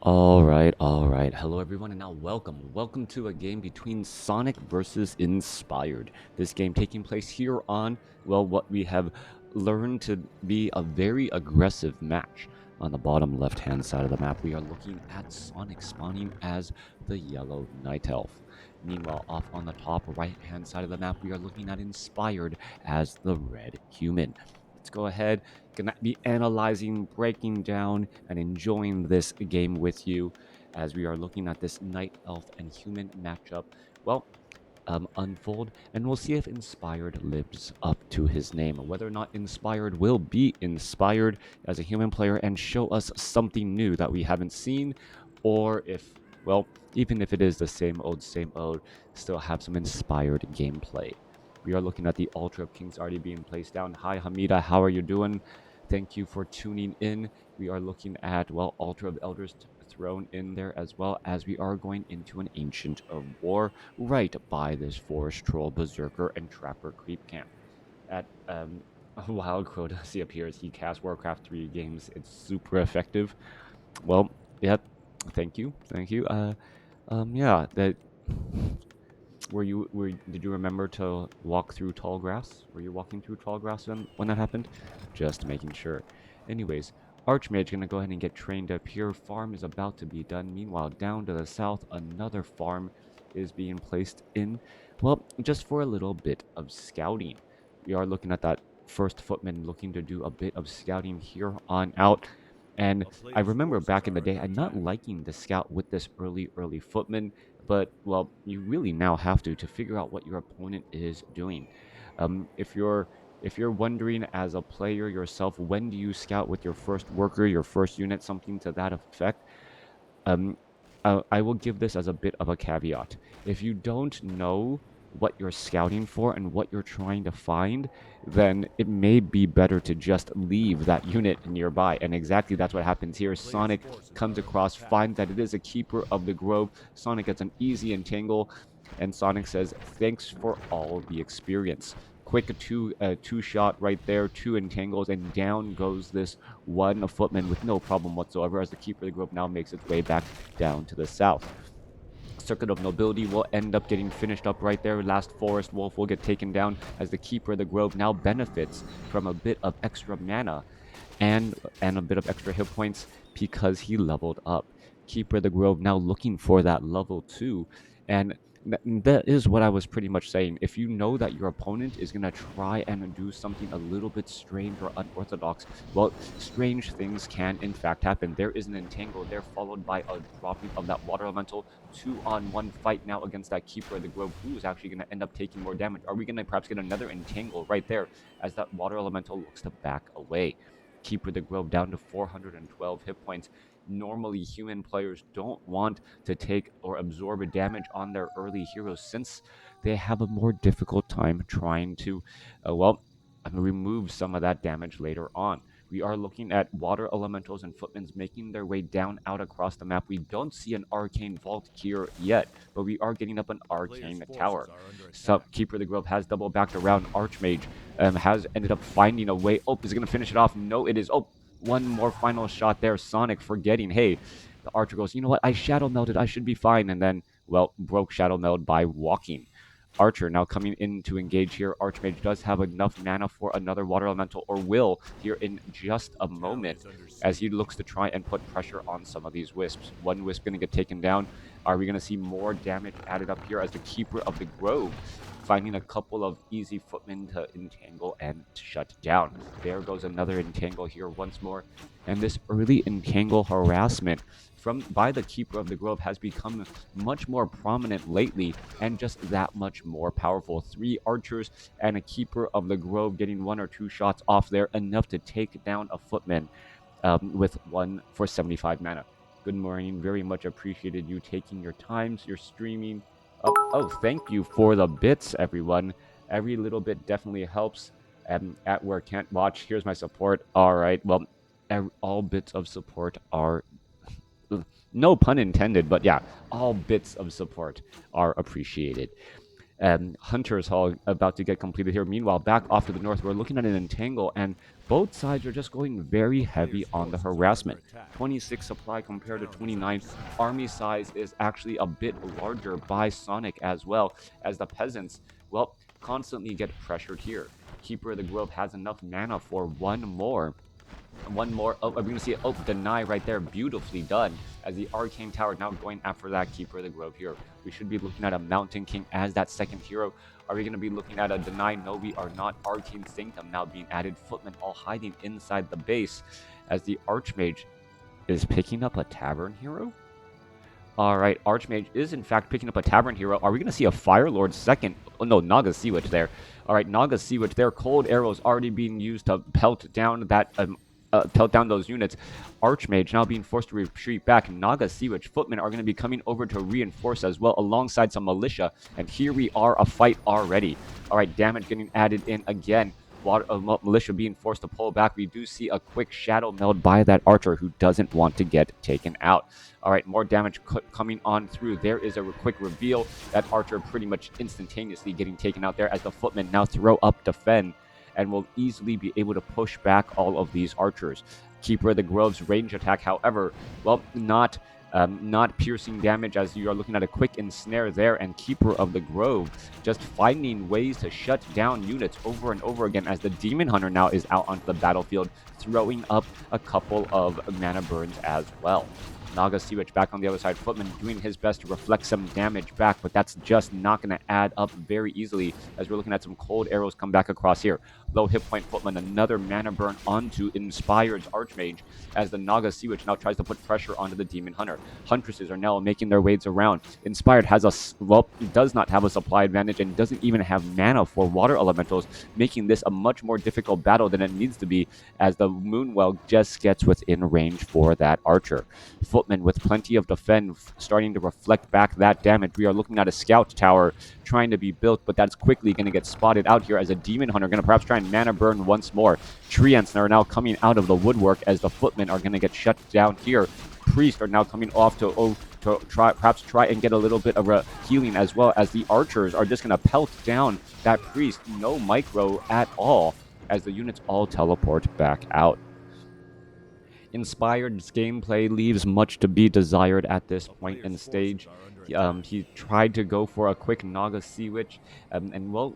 All right. Hello, everyone, and now welcome to a game between Sonic versus Inspired. This game taking place here on, well, what we have learned to be a very aggressive match. On the bottom left-hand side of the map, we are looking at Sonic spawning as the yellow Night Elf. Meanwhile, off on the top right-hand side of the map, we are looking at Inspired as the red human. Let's go ahead, gonna be analyzing, breaking down, and enjoying this game with you as we are looking at this Night Elf and human matchup. Well, unfold, and we'll see if Inspired lives up to his name, whether or not Inspired will be inspired as a human player and show us something new that we haven't seen, or if, well, even if it is the same old, still have some inspired gameplay. We are looking at the Altar of Kings already being placed down. Hi, Hamida, how are you doing? Thank you for tuning in. We are looking at, well, Altar of Elders thrown in there, as well as we are going into an Ancient of War right by this Forest Troll, Berserker, and Trapper creep camp. At Wild Quota appears, he casts WarCraft 3 games. It's super effective. Well, yep. Thank you. Yeah. That did you remember to walk through tall grass? Were you walking through tall grass when that happened? Just making sure. Anyways, Archmage gonna go ahead and get trained up here. Farm is about to be done. Meanwhile, down to the south, another farm is being placed in. Well, just for a little bit of scouting. We are looking at that first footman looking to do a bit of scouting here on out. And I remember back in the day, I'm not liking the scout with this early footman, but well, you really now have to figure out what your opponent is doing. If you're wondering as a player yourself, when do you scout with your first worker, your first unit, something to that effect? Um, I will give this as a bit of a caveat. If you don't know what you're scouting for and what you're trying to find, then it may be better to just leave that unit nearby. And exactly that's what happens here. Sonic comes across, finds that it is a keeper of the grove. Sonic gets an easy entangle, and Sonic says, "Thanks for all the experience." Quick two shot right there, two entangles, and down goes this one footman with no problem whatsoever as the keeper of the grove now makes its way back down to the south. Circuit of Nobility will end up getting finished up right there. Last Forest Wolf will get taken down as the Keeper of the Grove now benefits from a bit of extra mana and a bit of extra hit points because he leveled up. Keeper of the Grove now looking for that level 2, and that is what I was pretty much saying. If you know that your opponent is going to try and do something a little bit strange or unorthodox, well, strange things can in fact happen. There is an entangle there, followed by a dropping of that water elemental. 2-on-1 fight now against that Keeper of the Grove, who is actually going to end up taking more damage. Are we going to perhaps get another entangle right there as that water elemental looks to back away? Keeper of the Grove down to 412 hit points. Normally, human players don't want to take or absorb a damage on their early heroes since they have a more difficult time trying to, remove some of that damage later on. We are looking at water elementals and footmans making their way down out across the map. We don't see an arcane vault here yet, but we are getting up an arcane tower. Keeper of the Grove has double backed around. Archmage has ended up finding a way. Oh, is it going to finish it off? No, it is. Oh, one more final shot there. Sonic forgetting, hey, the Archer goes, you know what? I shadow melted. I should be fine. And then, well, broke shadow meld by walking. Archer now coming in to engage here. Archmage does have enough mana for another water elemental, or will here in just a moment, as he looks to try and put pressure on some of these wisps. One wisp going to get taken down. Are we going to see more damage added up here as the Keeper of the Grove finding a couple of easy footmen to entangle and shut down? There goes another entangle here once more, and this early entangle harassment by the Keeper of the Grove has become much more prominent lately, and just that much more powerful. 3 archers and a Keeper of the Grove getting 1 or 2 shots off there, enough to take down a footman with 1 for 75 mana. Good morning, very much appreciated you taking your times, your streaming. Oh, thank you for the bits, everyone. Every little bit definitely helps. At where can't watch, here's my support. All right, well, all bits of support are, no pun intended, but yeah, all bits of support are appreciated. Hunter's Hall about to get completed here. Meanwhile, back off to the north, we're looking at an entangle, and both sides are just going very heavy on the harassment. 26 supply compared to 29. Army size is actually a bit larger by Sonik as well, as the peasants, well, constantly get pressured here. Keeper of the Grove has enough mana for one more. Oh, we're gonna see it. Oh, deny right there, beautifully done, as the Arcane Tower now going after that Keeper of the Grove here. We should be looking at a Mountain King as that second hero. Are we gonna be looking at a deny? No, we are not. Arcane Sanctum now being added, footmen all hiding inside the base, as the Archmage is picking up a Tavern hero. Alright, Archmage is in fact picking up a Tavern hero. Are we going to see a Fire Lord second? Oh no, Naga Sea Witch there. Alright, Naga Sea Witch there. Cold arrows already being used to pelt down that pelt down those units. Archmage now being forced to retreat back. Naga Sea Witch footmen are going to be coming over to reinforce as well, alongside some militia. And here we are, a fight already. Alright, damage getting added in again. Militia being forced to pull back. We do see a quick shadow meld by that archer who doesn't want to get taken out. All right, more damage coming on through. There is a quick reveal. That archer pretty much instantaneously getting taken out there, as the footmen now throw up defend and will easily be able to push back all of these archers. Keeper of the Grove's range attack, however, well, not piercing damage, as you are looking at a quick ensnare there, and Keeper of the Grove just finding ways to shut down units over and over again, as the Demon Hunter now is out onto the battlefield, throwing up a couple of mana burns as well. Naga Sea Witch back on the other side. Footman doing his best to reflect some damage back, but that's just not going to add up very easily, as we're looking at some cold arrows come back across here. Low hit point Footman, another mana burn onto Inspired's Archmage, as the Naga Sea Witch now tries to put pressure onto the Demon Hunter. Huntresses are now making their ways around. Inspired does not have a supply advantage and doesn't even have mana for water elementals, making this a much more difficult battle than it needs to be, as the Moonwell just gets within range for that archer. Footman with plenty of defend, starting to reflect back that damage. We are looking at a scout tower trying to be built, but that's quickly going to get spotted out here, as a Demon Hunter going to perhaps try and mana burn once more. Treants are now coming out of the woodwork, as the footmen are going to get shut down here. Priests are now coming off to try and get a little bit of a healing, as well as the archers are just going to pelt down that priest. No micro at all, as the units all teleport back out. Inspired's gameplay leaves much to be desired at this point in the stage. He tried to go for a quick Naga Sea Witch, and well,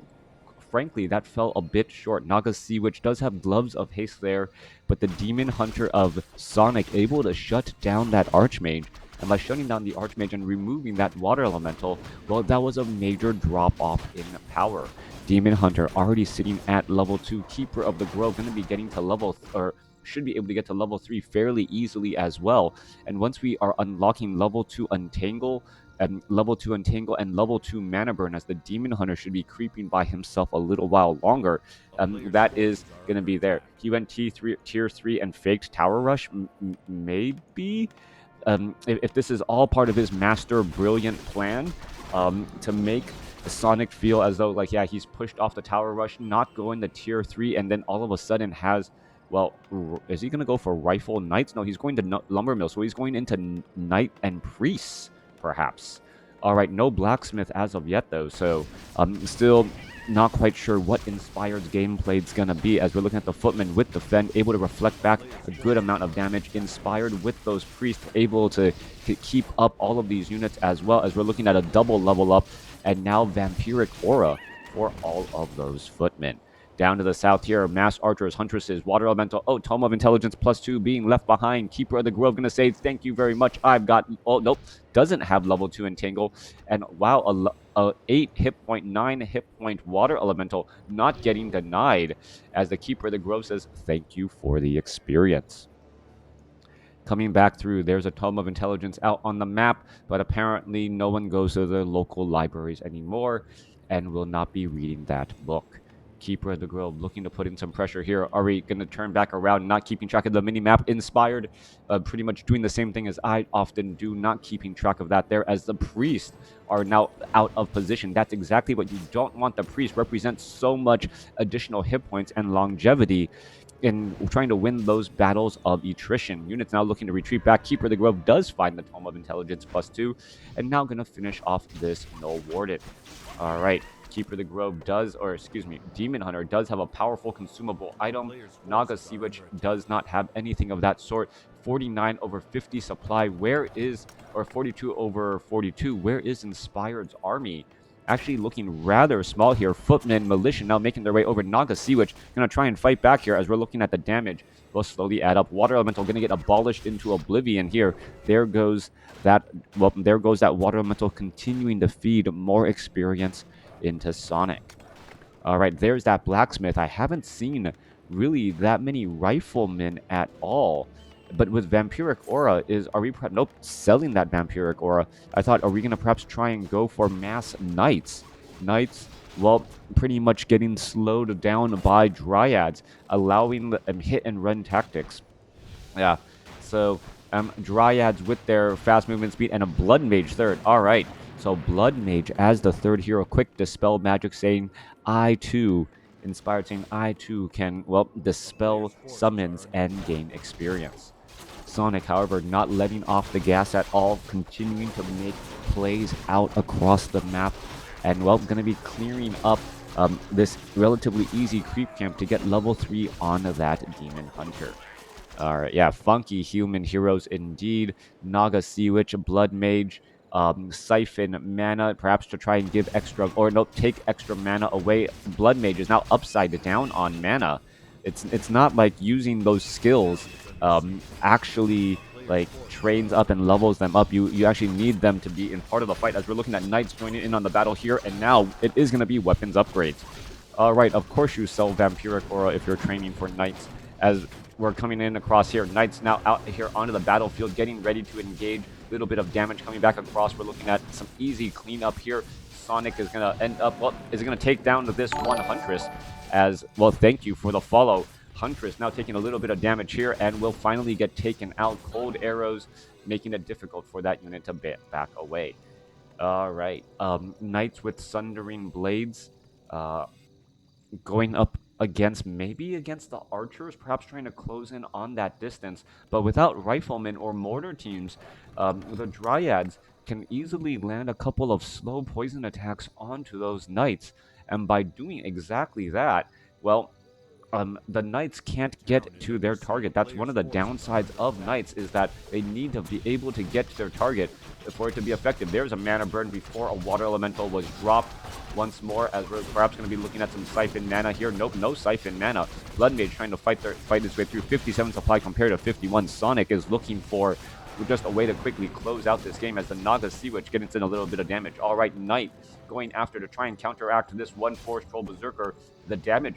frankly, that fell a bit short. Naga Sea Witch does have Gloves of Haste there, but the Demon Hunter of Sonik able to shut down that Archmage. And by shutting down the Archmage and removing that Water Elemental, well, that was a major drop-off in power. Demon Hunter already sitting at level 2. Keeper of the Grove going to be getting to level... should be able to get to level 3 fairly easily as well. And once we are unlocking level 2 Untangle and level 2 Mana Burn, as the Demon Hunter should be creeping by himself a little while longer, that is going to be there. He went tier 3 and faked Tower Rush, maybe? If this is all part of his master brilliant plan to make Sonik feel as though, like, yeah, he's pushed off the Tower Rush, not going to tier 3, and then all of a sudden has... Well, is he going to go for Rifle Knights? No, he's going to Lumber Mill, so he's going into Knight and Priests, perhaps. All right, no Blacksmith as of yet, though, so I'm still not quite sure what Inspired's gameplay is going to be, as we're looking at the Footman with Defend, able to reflect back a good amount of damage. Inspired with those Priests, able to keep up all of these units, as well as we're looking at a double level up, and now Vampiric Aura for all of those Footmen. Down to the south here, Mass Archers, Huntresses, Water Elemental. Oh, Tome of Intelligence +2 being left behind. Keeper of the Grove going to say, thank you very much. I've got... Oh, nope. Doesn't have level 2 Entangle. And wow, a 8 hit point, 9 hit point Water Elemental not getting denied, as the Keeper of the Grove says, thank you for the experience. Coming back through, there's a Tome of Intelligence out on the map, but apparently no one goes to the local libraries anymore and will not be reading that book. Keeper of the Grove looking to put in some pressure here. Are we going to turn back around, not keeping track of the mini-map? Inspired, pretty much doing the same thing as I often do, not keeping track of that there, as the Priests are now out of position. That's exactly what you don't want. The Priest represents so much additional hit points and longevity in trying to win those battles of attrition. Units now looking to retreat back. Keeper of the Grove does find the Tome of Intelligence +2, and now going to finish off this Null Warden. All right. Keeper of the Grove does, or excuse me, Demon Hunter does have a powerful consumable item. Naga Sea Witch does not have anything of that sort. 49 over 50 supply. Where is, or 42 over 42, where is Inspired's army? Actually looking rather small here. Footmen, Militia now making their way over. Naga Sea Witch going to try and fight back here as we're looking at the damage. Will slowly add up. Water Elemental going to get abolished into oblivion here. There goes that, well, there goes that Water Elemental continuing to feed more experience into Sonic. All right, there's that Blacksmith. I haven't seen really that many Riflemen at all. But with Vampiric Aura, are we, nope, selling that Vampiric Aura. I thought, are we going to perhaps try and go for Mass Knights? Knights, well, pretty much getting slowed down by Dryads, allowing the hit and run tactics. Yeah, so Dryads with their fast movement speed and a Blood Mage third. All right, so Blood Mage as the third hero. Quick Dispel Magic saying, I too, Inspired saying, I too can, well, dispel summons and gain experience. Sonic, however, not letting off the gas at all, continuing to make plays out across the map, and, well, going to be clearing up this relatively easy creep camp to get level 3 on that Demon Hunter. Alright, yeah, funky human heroes indeed. Naga Sea Witch, Blood Mage, Siphon mana, perhaps to try and give extra, or no, take extra mana away. Blood Mage is now upside down on mana. It's not like using those skills actually like trains up and levels them up. You actually need them to be in part of the fight, as we're looking at Knights joining in on the battle here, and now it is going to be weapons upgrades. Alright, of course you sell Vampiric Aura if you're training for Knights, as we're coming in across here. Knights now out here onto the battlefield, getting ready to engage. A little bit of damage coming back across. We're looking at some easy cleanup here. Sonic is going to end up, well, is going to take down this one Huntress, as, well, thank you for the follow. Huntress now taking a little bit of damage here and will finally get taken out. Cold arrows making it difficult for that unit to back away. All right, Knights with Sundering Blades going up against, maybe against the archers, perhaps trying to close in on that distance. But without riflemen or mortar teams, the Dryads can easily land a couple of slow poison attacks onto those knights. And by doing exactly that, well, the knights can't get to their target. That's one of the downsides of knights, is that they need to be able to get to their target for it to be effective. There's a mana burn before a water elemental was dropped once more, as we're perhaps going to be looking at some siphon mana here. Nope, no siphon mana. Blood Mage trying to fight his way through. 57 supply compared to 51. Sonic is looking for just a way to quickly close out this game, as the Naga Sea Witch gets in a little bit of damage. All right, Knight going after to try and counteract this one Force Troll Berserker. The damage,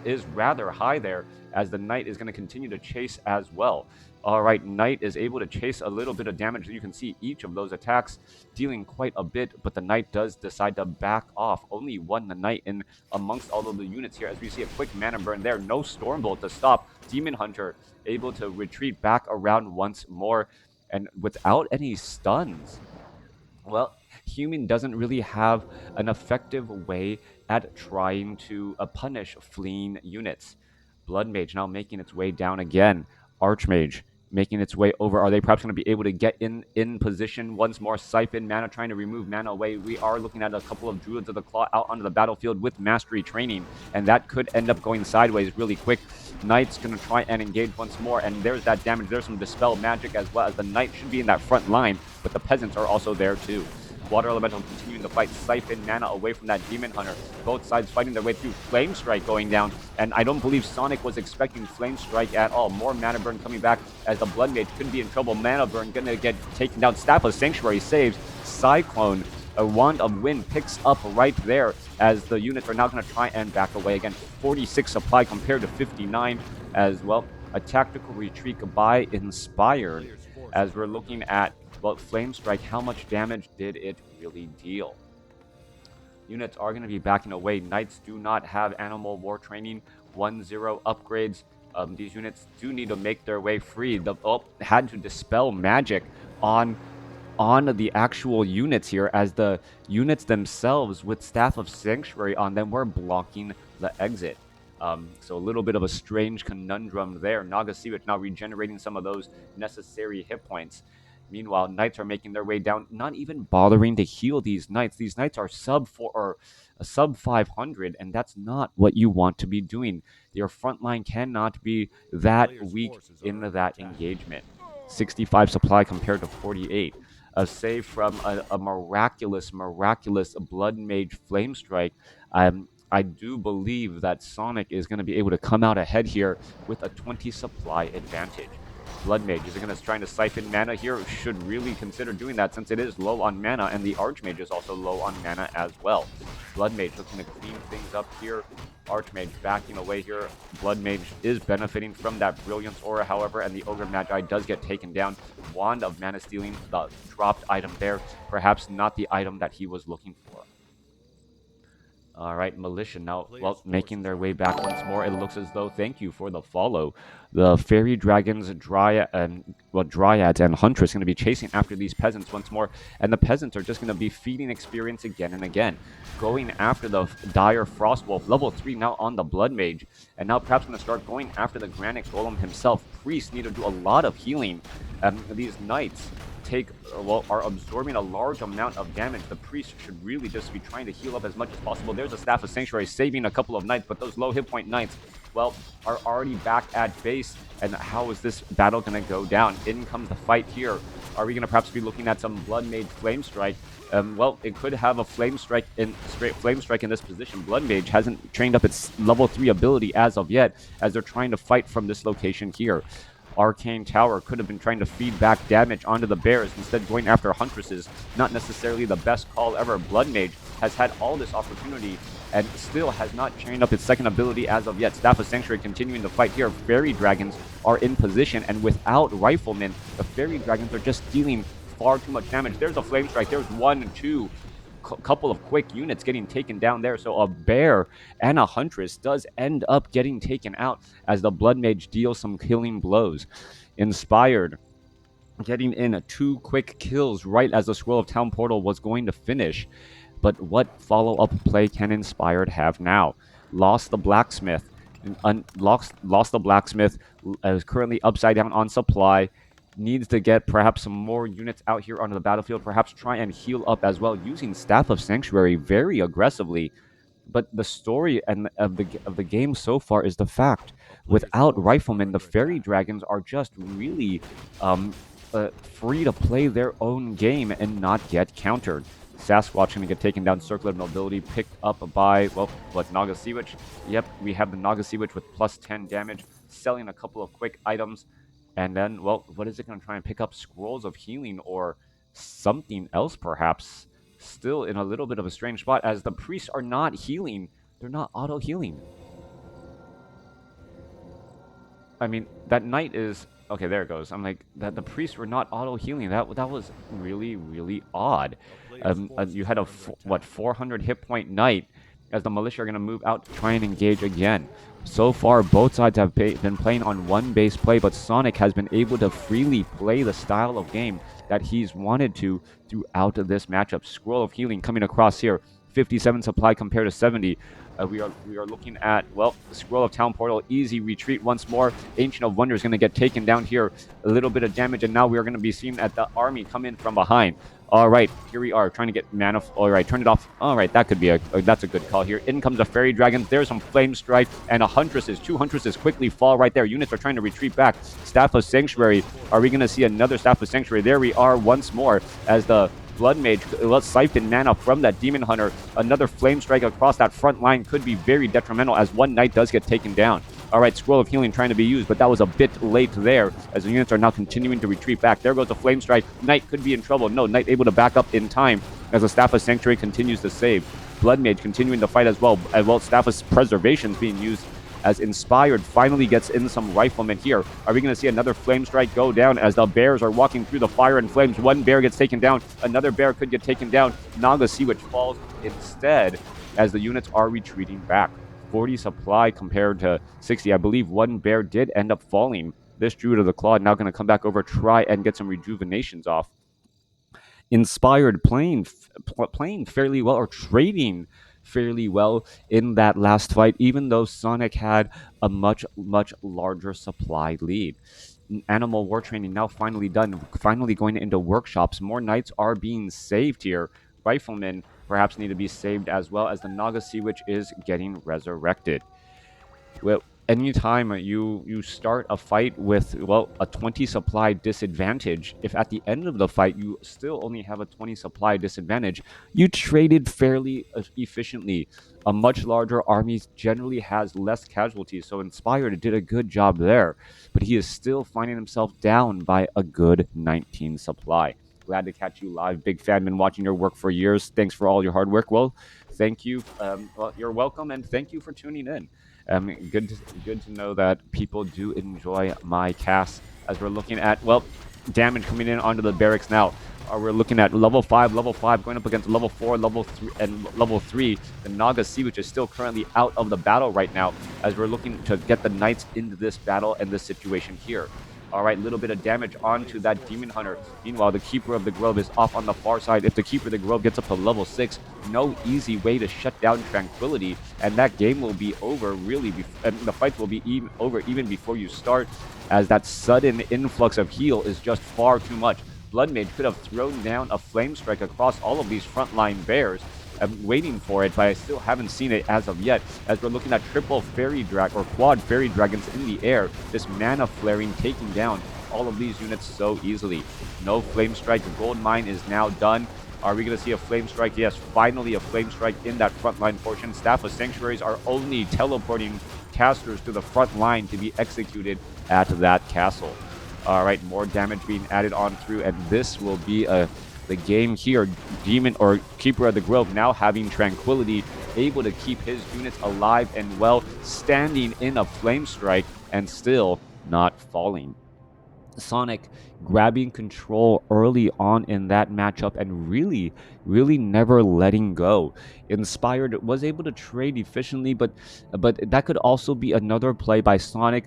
is rather high there, as the Knight is going to continue to chase as well. All right, Knight is able to chase a little bit of damage. You can see each of those attacks dealing quite a bit, but the Knight does decide to back off. Only one the Knight in amongst all of the units here, as we see a quick mana burn there. No Stormbolt to stop. Demon Hunter able to retreat back around once more, and without any stuns. Well, Human doesn't really have an effective way at trying to punish fleeing units. Blood Mage now making its way down again. Archmage making its way over. Are they perhaps going to be able to get in position once more? Siphon mana, trying to remove mana away. We are looking at a couple of Druids of the Claw out onto the battlefield with Mastery training, and that could end up going sideways really quick. Knight's going to try and engage once more, and there's that damage. There's some Dispel Magic as well, as the Knight should be in that front line, but the Peasants are also there too. Water Elemental continuing to fight, siphon mana away from that Demon Hunter. Both sides fighting their way through. Flame Strike going down, and I don't believe Sonic was expecting Flame Strike at all. More mana burn coming back, as the Blood Mage could be in trouble. Mana burn gonna get taken down. Staff of Sanctuary saves. Cyclone, a Wand of Wind picks up right there, as the units are now gonna try and back away again. 46 supply compared to 59, as well. A tactical retreat by Inspired, as we're looking at, well, Flame Strike, how much damage did it really deal? Units are going to be backing away. Knights do not have Animal War Training 1-0 upgrades. These units do need to make their way free. Had to dispel magic on the actual units here, as the units themselves with Staff of Sanctuary on them were blocking the exit. So a little bit of a strange conundrum there. Naga Sea Witch now regenerating some of those necessary hit points. Meanwhile, knights are making their way down, not even bothering to heal these knights. These knights are sub 4 or sub 500, and that's not what you want to be doing. Your front line cannot be that weak in that engagement. 65 supply compared to 48. A save from a miraculous Blood Mage Flame Strike. I do believe that Sonik is going to be able to come out ahead here with a 20 supply advantage. Blood Mage is going to try to siphon mana here. Should really consider doing that since it is low on mana, and the Archmage is also low on mana as well. Blood Mage looking to clean things up here. Archmage backing away here. Blood Mage is benefiting from that Brilliance Aura, however, and the Ogre Magi does get taken down. Wand of Mana Stealing, the dropped item there, perhaps not the item that he was looking for. All right, Militia now, well, making their way back once more. It looks as though, thank you for the follow. The Fairy Dragons, Dryads, and Huntress going to be chasing after these peasants once more. And the peasants are just going to be feeding experience again and again. Going after the Dire Frostwolf, level 3 now on the Blood Mage. And now perhaps going to start going after the Granite Golem himself. Priests need to do a lot of healing. These Knights are absorbing a large amount of damage. The priest should really just be trying to heal up as much as possible. There's a Staff of Sanctuary saving a couple of knights, but those low hit point knights, well, are already back at base. And how is this battle going to go down? In comes the fight here. Are we going to perhaps be looking at some Blood Mage Flame Strike? Well, it could have a Flame Strike in this position. Blood Mage hasn't trained up its level 3 ability as of yet, as they're trying to fight from this location here. Arcane Tower could have been trying to feed back damage onto the bears, instead going after Huntresses. Not necessarily the best call ever. Blood Mage has had all this opportunity and still has not trained up its second ability as of yet. Staff of Sanctuary continuing to fight here. Fairy Dragons are in position, and without Riflemen, the Fairy Dragons are just dealing far too much damage. There's a Flame Strike. There's 1 and 2. Couple of quick units getting taken down there. So a bear and a huntress does end up getting taken out as the Blood Mage deals some killing blows. Inspired getting in 2 quick kills right as the Scroll of Town Portal was going to finish. But what follow-up play can Inspired have now? Lost the Blacksmith. Lost the Blacksmith. Is currently upside down on supply. Needs to get perhaps some more units out here onto the battlefield, perhaps try and heal up as well, using Staff of Sanctuary very aggressively. But the story of the game so far is the fact, without Riflemen, the Fairy Dragons are just really free to play their own game and not get countered. Sasquatch going to get taken down. Circle of Nobility picked up by, well, what, Naga Sea Witch? Yep, we have the Naga Sea Witch with plus 10 damage, selling a couple of quick items. And then, well, what is it going to try and pick up? Scrolls of Healing or something else, perhaps? Still in a little bit of a strange spot, as the priests are not healing. They're not auto-healing. I mean, that knight is... Okay, there it goes. I'm like, that the priests were not auto-healing. That was really, really odd. You had a, 400 hit point knight, as the militia are going to move out to try and engage again. So far, both sides have been playing on one base play, but Sonik has been able to freely play the style of game that he's wanted to throughout this matchup. Scroll of Healing coming across here. 57 supply compared to 70. We are looking at, well, the Scroll of Town Portal, easy retreat once more. Ancient of Wonder is going to get taken down here. A little bit of damage, and now we are going to be seeing at the army come in from behind. All right, here we are trying to get mana. All right, turn it off. All right, that could be that's a good call here. In comes a Fairy Dragon. There's some Flame Strike and a Huntresses. 2 Huntresses quickly fall right there. Units are trying to retreat back. Staff of Sanctuary. Are we going to see another Staff of Sanctuary? There we are once more as the Blood Mage, let's siphon mana from that Demon Hunter. Another Flame Strike across that front line could be very detrimental, as one Knight does get taken down. All right, Scroll of Healing trying to be used, but that was a bit late there, as the units are now continuing to retreat back. There goes the Flame Strike. Knight could be in trouble. No, Knight able to back up in time as the Staff of Sanctuary continues to save. Blood Mage continuing to fight as well. Staff of Preservation is being used as Inspired finally gets in some Riflemen here. Are we going to see another Flame Strike go down as the bears are walking through the fire and flames? One bear gets taken down. Another bear could get taken down. Naga Sea Witch falls instead as the units are retreating back. 40 supply compared to 60. I believe one bear did end up falling. This Druid of the Claw now going to come back over, try and get some rejuvenations off. Inspired playing fairly well, or trading fairly well in that last fight, even though Sonik had a much larger supply lead. animal war training now finally done, finally going into workshops. More knights are being saved here. Riflemen perhaps need to be saved as well, as the Naga Sea Witch is getting resurrected. Well, anytime you start a fight with, well, a 20 supply disadvantage, if at the end of the fight you still only have a 20 supply disadvantage, you traded fairly efficiently. A much larger army generally has less casualties, so Inspired did a good job there, but he is still finding himself down by a good 19 supply. Glad to catch you live. Big fan, been watching your work for years. Thanks for all your hard work. Well, thank you. Well, you're welcome, and thank you for tuning in. Good to know that people do enjoy my cast, as we're looking at, well, damage coming in onto the barracks now. We're looking at level 5 going up against level 4, level 3, and level 3. The Naga Sea, which is still currently out of the battle right now, as we're looking to get the knights into this battle and this situation here. All right, little bit of damage onto that Demon Hunter. Meanwhile, the Keeper of the Grove is off on the far side. If the Keeper of the Grove gets up to level 6, no easy way to shut down Tranquility, and that game will be over really, and the fight will be over even before you start, as that sudden influx of heal is just far too much. Bloodmage could have thrown down a Flame Strike across all of these frontline bears. I'm waiting for it, but I still haven't seen it as of yet, as we're looking at triple fairy drag or quad fairy dragons in the air, this mana flaring, taking down all of these units so easily. No Flame Strike. The gold mine is now done. Are we going to see a Flame Strike? Yes, finally a Flame Strike in that frontline portion. Staff of Sanctuaries are only teleporting casters to the front line to be executed at that castle. All right, more damage being added on through, and this will be the game here. Demon or Keeper of the Grove now having Tranquility, able to keep his units alive and well, standing in a Flame Strike and still not falling. Sonik grabbing control early on in that matchup and really, really never letting go. Inspired was able to trade efficiently, but that could also be another play by Sonik,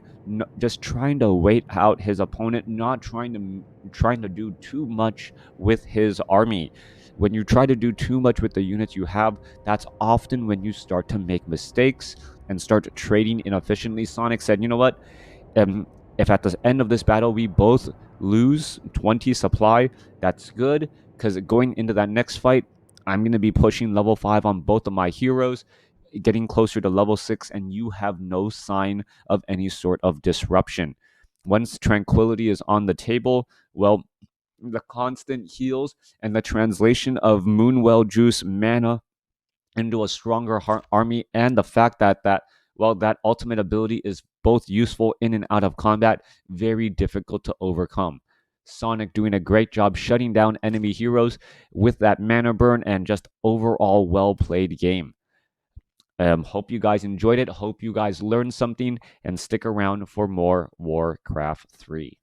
just trying to wait out his opponent, not trying to do too much with his army. When you try to do too much with the units you have, that's often when you start to make mistakes and start trading inefficiently. Sonik said, you know what? If at the end of this battle we both lose 20 supply, that's good, because going into that next fight, I'm going to be pushing level 5 on both of my heroes, getting closer to level 6, and you have no sign of any sort of disruption. Once Tranquility is on the table, well, the constant heals and the translation of Moonwell Juice mana into a stronger army, and the fact that ultimate ability is both useful in and out of combat, very difficult to overcome. Sonik doing a great job shutting down enemy heroes with that mana burn, and just overall well played game. Hope you guys enjoyed it. Hope you guys learned something, and stick around for more WarCraft 3.